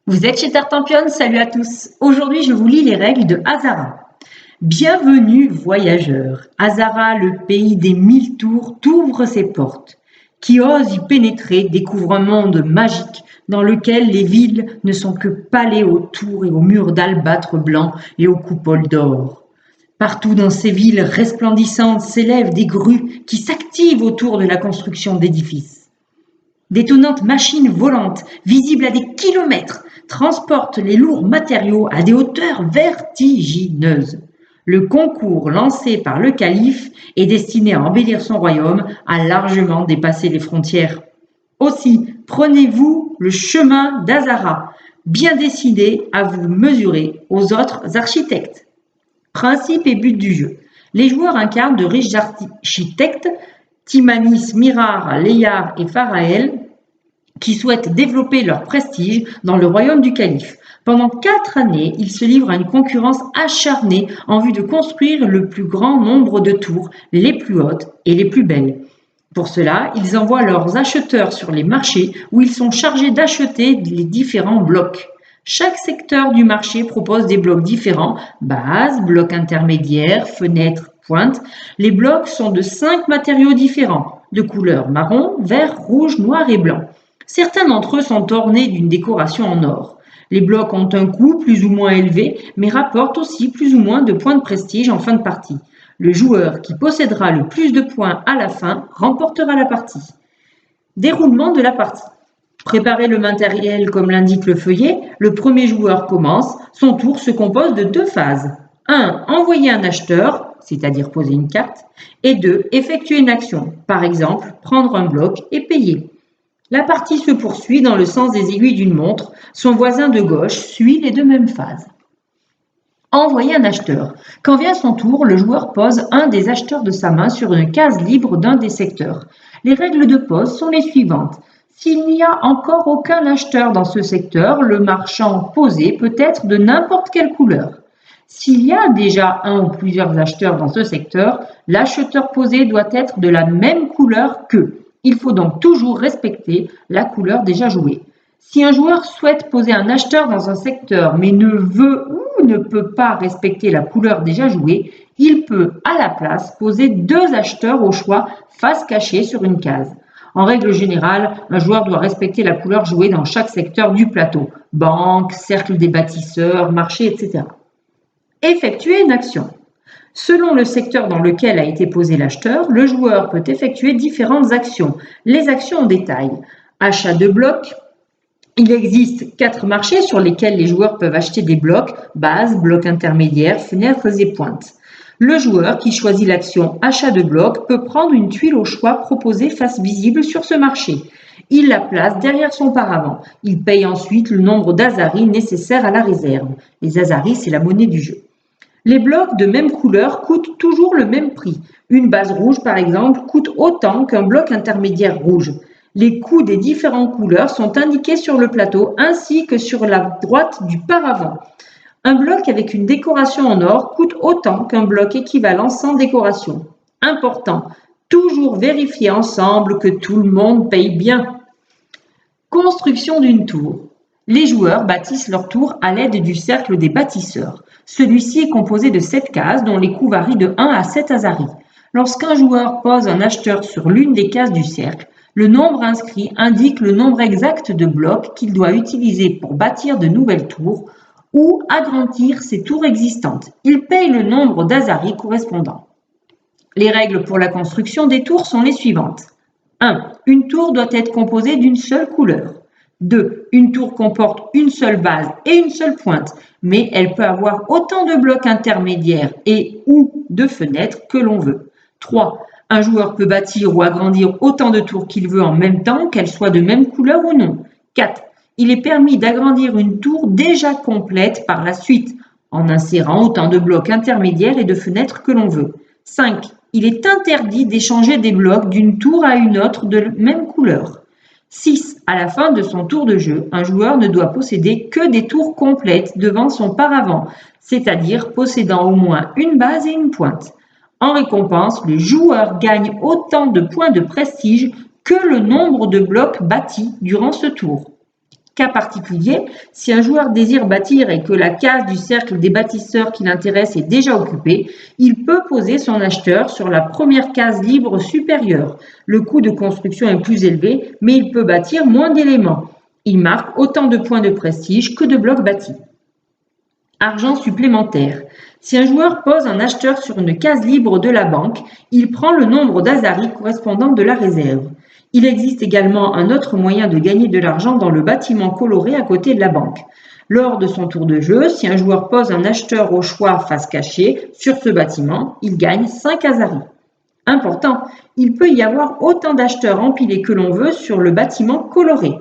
Vous êtes chez Tartampion, salut à tous. Aujourd'hui, je vous lis les règles de Hazara. Bienvenue, voyageurs. Hazara, le pays des 1000 tours, t'ouvre ses portes. Qui ose y pénétrer découvre un monde magique dans lequel les villes ne sont que palais aux tours et aux murs d'albâtre blanc et aux coupoles d'or. Partout dans ces villes resplendissantes s'élèvent des grues qui s'activent autour de la construction d'édifices. D'étonnantes machines volantes, visibles à des kilomètres, transportent les lourds matériaux à des hauteurs vertigineuses. Le concours lancé par le calife et destiné à embellir son royaume a largement dépassé les frontières. Aussi, prenez-vous le chemin d'Azara, bien décidé à vous mesurer aux autres architectes. Principe et but du jeu. Les joueurs incarnent de riches architectes, Timanis, Mirar, Léar et Pharaël, qui souhaitent développer leur prestige dans le royaume du calife. Pendant 4 années, ils se livrent à une concurrence acharnée en vue de construire le plus grand nombre de tours, les plus hautes et les plus belles. Pour cela, ils envoient leurs acheteurs sur les marchés où ils sont chargés d'acheter les différents blocs. Chaque secteur du marché propose des blocs différents, base, blocs intermédiaires, fenêtres, pointes. Les blocs sont de 5 matériaux différents, de couleurs marron, vert, rouge, noir et blanc. Certains d'entre eux sont ornés d'une décoration en or. Les blocs ont un coût plus ou moins élevé, mais rapportent aussi plus ou moins de points de prestige en fin de partie. Le joueur qui possédera le plus de points à la fin remportera la partie. Déroulement de la partie. Préparez le matériel comme l'indique le feuillet. Le premier joueur commence. Son tour se compose de 2 phases. 1. Envoyer un acheteur, c'est-à-dire poser une carte. Et 2. Effectuer une action, par exemple prendre un bloc et payer. La partie se poursuit dans le sens des aiguilles d'une montre. Son voisin de gauche suit les 2 mêmes phases. Envoyer un acheteur. Quand vient son tour, le joueur pose un des acheteurs de sa main sur une case libre d'un des secteurs. Les règles de pose sont les suivantes. S'il n'y a encore aucun acheteur dans ce secteur, le marchand posé peut être de n'importe quelle couleur. S'il y a déjà un ou plusieurs acheteurs dans ce secteur, l'acheteur posé doit être de la même couleur qu'eux. Il faut donc toujours respecter la couleur déjà jouée. Si un joueur souhaite poser un acheteur dans un secteur mais ne veut ou ne peut pas respecter la couleur déjà jouée, il peut à la place poser 2 acheteurs au choix face cachée sur une case. En règle générale, un joueur doit respecter la couleur jouée dans chaque secteur du plateau, banque, cercle des bâtisseurs, marché, etc. Effectuer une action. Selon le secteur dans lequel a été posé l'acheteur, le joueur peut effectuer différentes actions. Les actions en détail. Achat de blocs. Il existe 4 marchés sur lesquels les joueurs peuvent acheter des blocs, base, blocs intermédiaires, fenêtres et pointes. Le joueur qui choisit l'action achat de blocs peut prendre une tuile au choix proposée face visible sur ce marché. Il la place derrière son paravent. Il paye ensuite le nombre d'azaris nécessaires à la réserve. Les azaris, c'est la monnaie du jeu. Les blocs de même couleur coûtent toujours le même prix. Une base rouge, par exemple, coûte autant qu'un bloc intermédiaire rouge. Les coûts des différentes couleurs sont indiqués sur le plateau ainsi que sur la droite du paravent. Un bloc avec une décoration en or coûte autant qu'un bloc équivalent sans décoration. Important, toujours vérifier ensemble que tout le monde paye bien. Construction d'une tour. Les joueurs bâtissent leur tour à l'aide du cercle des bâtisseurs. Celui-ci est composé de 7 cases dont les coûts varient de 1 à 7 azaris. Lorsqu'un joueur pose un acheteur sur l'une des cases du cercle, le nombre inscrit indique le nombre exact de blocs qu'il doit utiliser pour bâtir de nouvelles tours ou agrandir ses tours existantes. Il paye le nombre d'azaris correspondant. Les règles pour la construction des tours sont les suivantes. 1. Une tour doit être composée d'une seule couleur. 2. Une tour comporte une seule base et une seule pointe, mais elle peut avoir autant de blocs intermédiaires et ou de fenêtres que l'on veut. 3. Un joueur peut bâtir ou agrandir autant de tours qu'il veut en même temps, qu'elles soient de même couleur ou non. 4. Il est permis d'agrandir une tour déjà complète par la suite, en insérant autant de blocs intermédiaires et de fenêtres que l'on veut. 5. Il est interdit d'échanger des blocs d'une tour à une autre de même couleur. 6. À la fin de son tour de jeu, un joueur ne doit posséder que des tours complètes devant son paravent, c'est-à-dire possédant au moins une base et une pointe. En récompense, le joueur gagne autant de points de prestige que le nombre de blocs bâtis durant ce tour. Cas particulier, si un joueur désire bâtir et que la case du cercle des bâtisseurs qui l'intéresse est déjà occupée, il peut poser son acheteur sur la première case libre supérieure. Le coût de construction est plus élevé, mais il peut bâtir moins d'éléments. Il marque autant de points de prestige que de blocs bâtis. Argent supplémentaire. Si un joueur pose un acheteur sur une case libre de la banque, il prend le nombre d'azaris correspondant de la réserve. Il existe également un autre moyen de gagner de l'argent dans le bâtiment coloré à côté de la banque. Lors de son tour de jeu, si un joueur pose un acheteur au choix face cachée sur ce bâtiment, il gagne 5 azaris. Important, il peut y avoir autant d'acheteurs empilés que l'on veut sur le bâtiment coloré.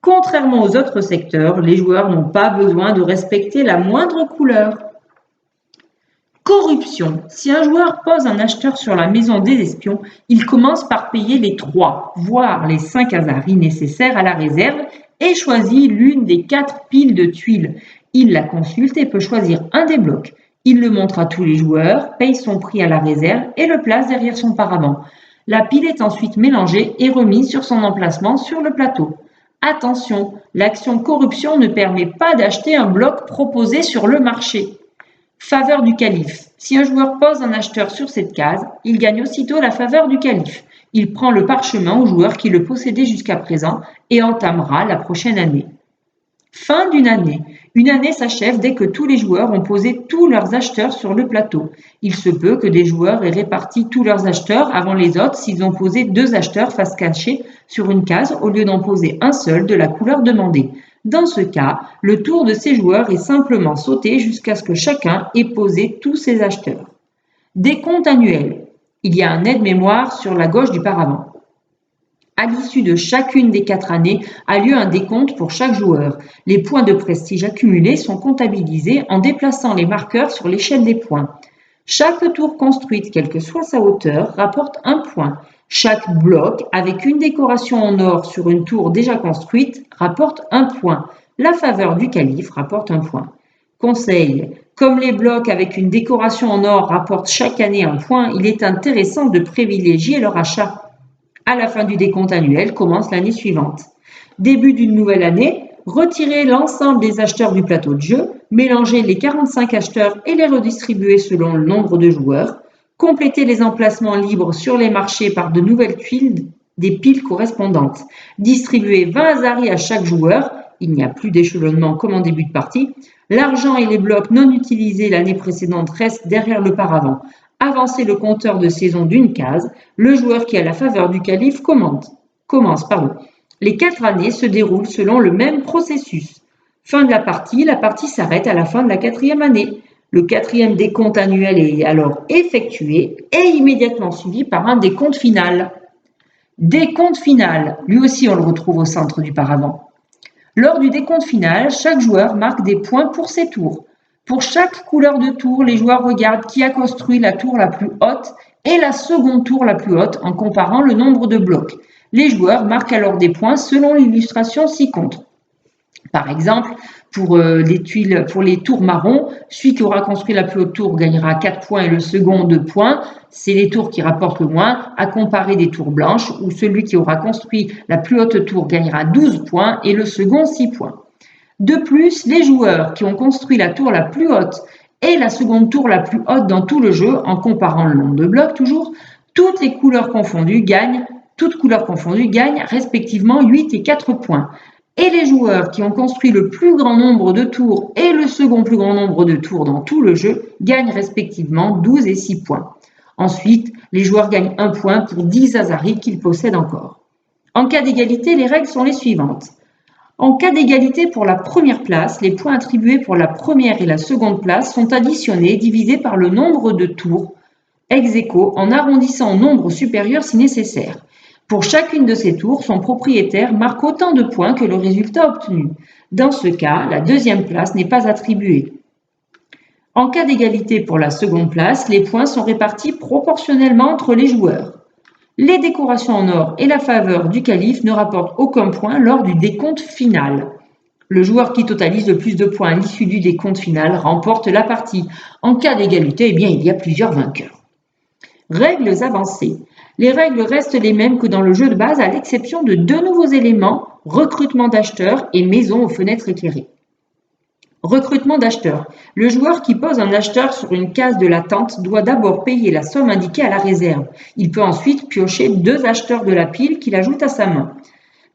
Contrairement aux autres secteurs, les joueurs n'ont pas besoin de respecter la moindre couleur. Corruption. Si un joueur pose un acheteur sur la maison des espions, il commence par payer les 3, voire les 5 azaris nécessaires à la réserve et choisit l'une des 4 piles de tuiles. Il la consulte et peut choisir un des blocs. Il le montre à tous les joueurs, paye son prix à la réserve et le place derrière son paravent. La pile est ensuite mélangée et remise sur son emplacement sur le plateau. Attention, l'action corruption ne permet pas d'acheter un bloc proposé sur le marché. Faveur du calife. Si un joueur pose un acheteur sur cette case, il gagne aussitôt la faveur du calife. Il prend le parchemin au joueur qui le possédait jusqu'à présent et entamera la prochaine année. Fin d'une année. Une année s'achève dès que tous les joueurs ont posé tous leurs acheteurs sur le plateau. Il se peut que des joueurs aient réparti tous leurs acheteurs avant les autres s'ils ont posé 2 acheteurs face cachée sur une case au lieu d'en poser un seul de la couleur demandée. Dans ce cas, le tour de ces joueurs est simplement sauté jusqu'à ce que chacun ait posé tous ses acheteurs. Décompte annuel. Il y a un aide-mémoire sur la gauche du paravent. À l'issue de chacune des 4 années a lieu un décompte pour chaque joueur. Les points de prestige accumulés sont comptabilisés en déplaçant les marqueurs sur l'échelle des points. Chaque tour construite, quelle que soit sa hauteur, rapporte un point. Chaque bloc avec une décoration en or sur une tour déjà construite rapporte un point. La faveur du calife rapporte un point. Conseil. Comme les blocs avec une décoration en or rapportent chaque année un point, il est intéressant de privilégier leur achat. À la fin du décompte annuel commence l'année suivante. Début d'une nouvelle année, retirez l'ensemble des acheteurs du plateau de jeu, mélangez les 45 acheteurs et les redistribuez selon le nombre de joueurs. Complétez les emplacements libres sur les marchés par de nouvelles tuiles, des piles correspondantes. Distribuez 20 azaris à chaque joueur. Il n'y a plus d'échelonnement comme en début de partie. L'argent et les blocs non utilisés l'année précédente restent derrière le paravent. Avancez le compteur de saison d'une case. Le joueur qui a la faveur du calife commence. Les 4 années se déroulent selon le même processus. Fin de la partie s'arrête à la fin de la 4e année. Le 4e décompte annuel est alors effectué et immédiatement suivi par un décompte final. Décompte final, lui aussi on le retrouve au centre du paravent. Lors du décompte final, chaque joueur marque des points pour ses tours. Pour chaque couleur de tour, les joueurs regardent qui a construit la tour la plus haute et la seconde tour la plus haute en comparant le nombre de blocs. Les joueurs marquent alors des points selon l'illustration ci-contre. Par exemple, pour les tours marrons, celui qui aura construit la plus haute tour gagnera 4 points et le second 2 points. C'est les tours qui rapportent le moins, à comparer des tours blanches, où celui qui aura construit la plus haute tour gagnera 12 points et le second 6 points. De plus, les joueurs qui ont construit la tour la plus haute et la seconde tour la plus haute dans tout le jeu, en comparant le nombre de blocs toujours, toutes couleurs confondues gagnent respectivement 8 et 4 points. Et les joueurs qui ont construit le plus grand nombre de tours et le second plus grand nombre de tours dans tout le jeu gagnent respectivement 12 et 6 points. Ensuite, les joueurs gagnent 1 point pour 10 azaris qu'ils possèdent encore. En cas d'égalité, les règles sont les suivantes. En cas d'égalité pour la première place, les points attribués pour la première et la seconde place sont additionnés et divisés par le nombre de tours ex aequo en arrondissant au nombre supérieur si nécessaire. Pour chacune de ces tours, son propriétaire marque autant de points que le résultat obtenu. Dans ce cas, la deuxième place n'est pas attribuée. En cas d'égalité pour la seconde place, les points sont répartis proportionnellement entre les joueurs. Les décorations en or et la faveur du calife ne rapportent aucun point lors du décompte final. Le joueur qui totalise le plus de points à l'issue du décompte final remporte la partie. En cas d'égalité, il y a plusieurs vainqueurs. Règles avancées. Les règles restent les mêmes que dans le jeu de base à l'exception de 2 nouveaux éléments, recrutement d'acheteurs et maison aux fenêtres éclairées. Recrutement d'acheteurs. Le joueur qui pose un acheteur sur une case de la tente doit d'abord payer la somme indiquée à la réserve. Il peut ensuite piocher 2 acheteurs de la pile qu'il ajoute à sa main.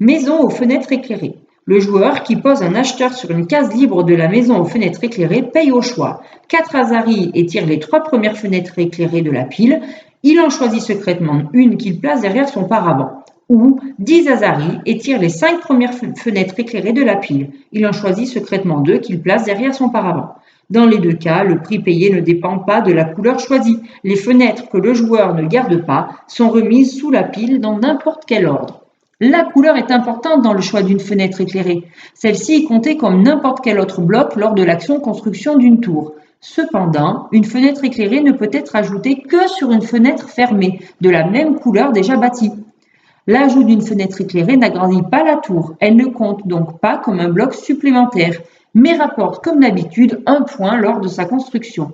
Maison aux fenêtres éclairées. Le joueur qui pose un acheteur sur une case libre de la maison aux fenêtres éclairées paye au choix 4 Azaris et tire les 3 premières fenêtres éclairées de la pile. Il en choisit secrètement une qu'il place derrière son paravent. Ou 10 Azaris et tire les 5 premières fenêtres éclairées de la pile. Il en choisit secrètement 2 qu'il place derrière son paravent. Dans les 2 cas, le prix payé ne dépend pas de la couleur choisie. Les fenêtres que le joueur ne garde pas sont remises sous la pile dans n'importe quel ordre. La couleur est importante dans le choix d'une fenêtre éclairée. Celle-ci est comptée comme n'importe quel autre bloc lors de l'action construction d'une tour. Cependant, une fenêtre éclairée ne peut être ajoutée que sur une fenêtre fermée, de la même couleur déjà bâtie. L'ajout d'une fenêtre éclairée n'agrandit pas la tour, elle ne compte donc pas comme un bloc supplémentaire, mais rapporte comme d'habitude un point lors de sa construction.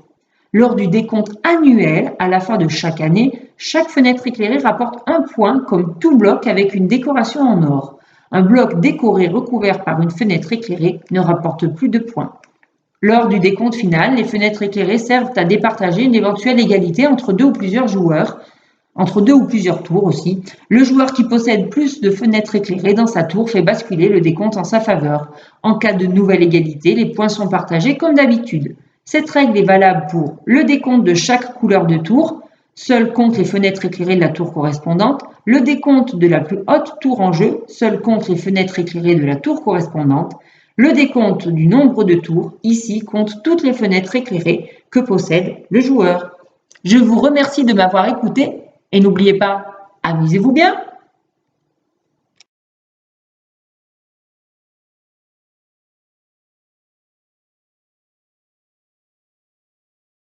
Lors du décompte annuel, à la fin de chaque année, chaque fenêtre éclairée rapporte un point comme tout bloc avec une décoration en or. Un bloc décoré recouvert par une fenêtre éclairée ne rapporte plus de points. Lors du décompte final, les fenêtres éclairées servent à départager une éventuelle égalité entre 2 ou plusieurs joueurs, entre 2 ou plusieurs tours aussi. Le joueur qui possède plus de fenêtres éclairées dans sa tour fait basculer le décompte en sa faveur. En cas de nouvelle égalité, les points sont partagés comme d'habitude. Cette règle est valable pour le décompte de chaque couleur de tour, seul compte les fenêtres éclairées de la tour correspondante, le décompte de la plus haute tour en jeu, seul compte les fenêtres éclairées de la tour correspondante, le décompte du nombre de tours, ici compte toutes les fenêtres éclairées que possède le joueur. Je vous remercie de m'avoir écouté et n'oubliez pas, amusez-vous bien!